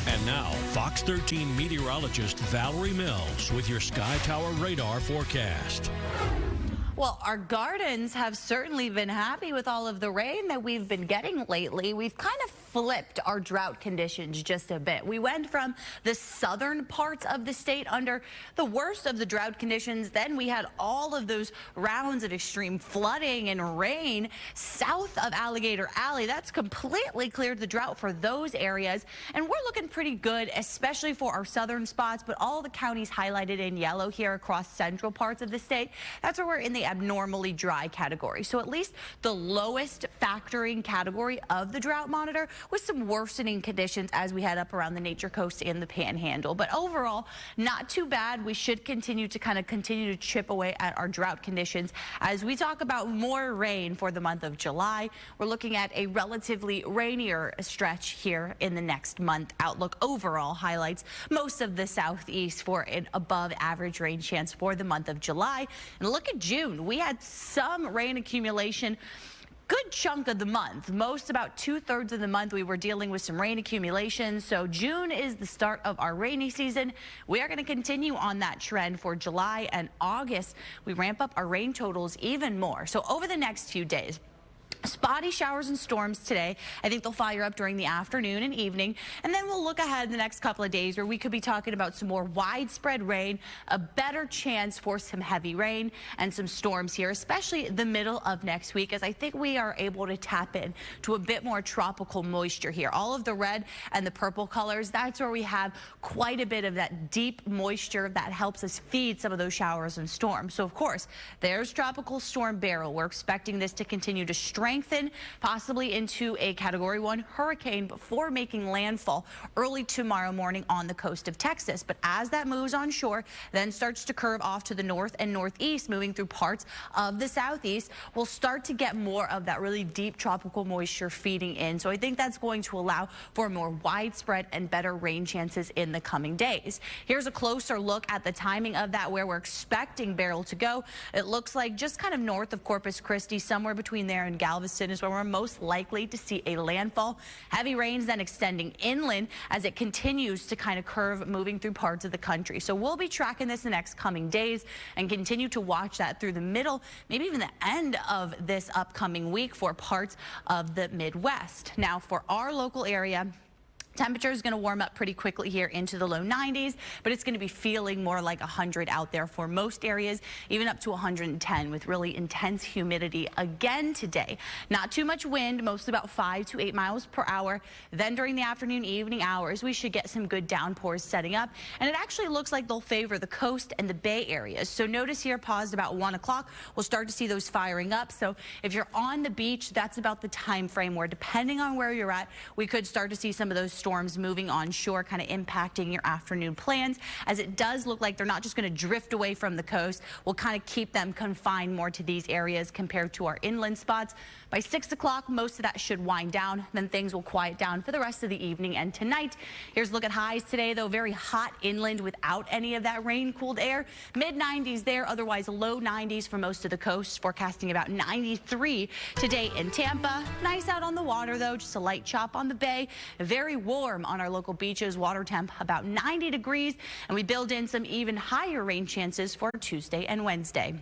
And now, Fox 13 meteorologist Valerie Mills with your Sky Tower radar forecast. Well, our gardens have certainly been happy with all of the rain that we've been getting lately. We've kind of flipped our drought conditions just a bit. We went from the southern parts of the state under the worst of the drought conditions. Then we had all of those rounds of extreme flooding and rain south of Alligator Alley. That's completely cleared the drought for those areas. And we're looking pretty good, especially for our southern spots. But all the counties highlighted in yellow here across central parts of the state, that's where we're in the abnormally dry category. So at least the lowest factoring category of the drought monitor with some worsening conditions as we head up around the Nature Coast and the Panhandle. But overall, not too bad. We should continue to chip away at our drought conditions. As we talk about more rain for the month of July, we're looking at a relatively rainier stretch here in the next month. Outlook overall highlights most of the southeast for an above average rain chance for the month of July. And look at June. We had some rain accumulation. Good chunk of the month. About 2/3 of the month we were dealing with some rain accumulation. So June is the start of our rainy season. We are going to continue on that trend for July and August. We ramp up our rain totals even more. So over the next few days, spotty showers and storms today. I think they'll fire up during the afternoon and evening. And then we'll look ahead the next couple of days where we could be talking about some more widespread rain, a better chance for some heavy rain and some storms here, especially the middle of next week, as I think we are able to tap in to a bit more tropical moisture here. All of the red and the purple colors, that's where we have quite a bit of that deep moisture that helps us feed some of those showers and storms. So of course, there's Tropical Storm Beryl. We're expecting this to continue to strengthen, possibly into a Category 1 hurricane before making landfall early tomorrow morning on the coast of Texas. But as that moves on shore, then starts to curve off to the north and northeast, moving through parts of the southeast, we'll start to get more of that really deep tropical moisture feeding in. So I think that's going to allow for more widespread and better rain chances in the coming days. Here's a closer look at the timing of that, where we're expecting Beryl to go. It looks like just kind of north of Corpus Christi, somewhere between there and Galveston is where we're most likely to see a landfall. Heavy rains then extending inland as it continues to kind of curve, moving through parts of the country. So we'll be tracking this in the next coming days and continue to watch that through the middle, maybe even the end of this upcoming week for parts of the Midwest. Now for our local area, temperature is going to warm up pretty quickly here into the low 90s, but it's going to be feeling more like 100 out there for most areas, even up to 110 with really intense humidity again today. Not too much wind, mostly about 5 to 8 miles per hour. Then during the afternoon, evening hours, we should get some good downpours setting up, and it actually looks like they'll favor the coast and the Bay areas. So notice here, paused about 1 o'clock, we'll start to see those firing up. So if you're on the beach, that's about the time frame where, depending on where you're at, we could start to see some of those storms moving on shore, kind of impacting your afternoon plans, as it does look like they're not just going to drift away from the coast. We'll kind of keep them confined more to these areas compared to our inland spots. By 6 o'clock, most of that should wind down. Then things will quiet down for the rest of the evening and tonight. Here's a look at highs today, though. Very hot inland without any of that rain-cooled air. Mid-90s there, otherwise low 90s for most of the coast. Forecasting about 93 today in Tampa. Nice out on the water, though. Just a light chop on the bay. Very warm on our local beaches. Water temp about 90 degrees. And we build in some even higher rain chances for Tuesday and Wednesday.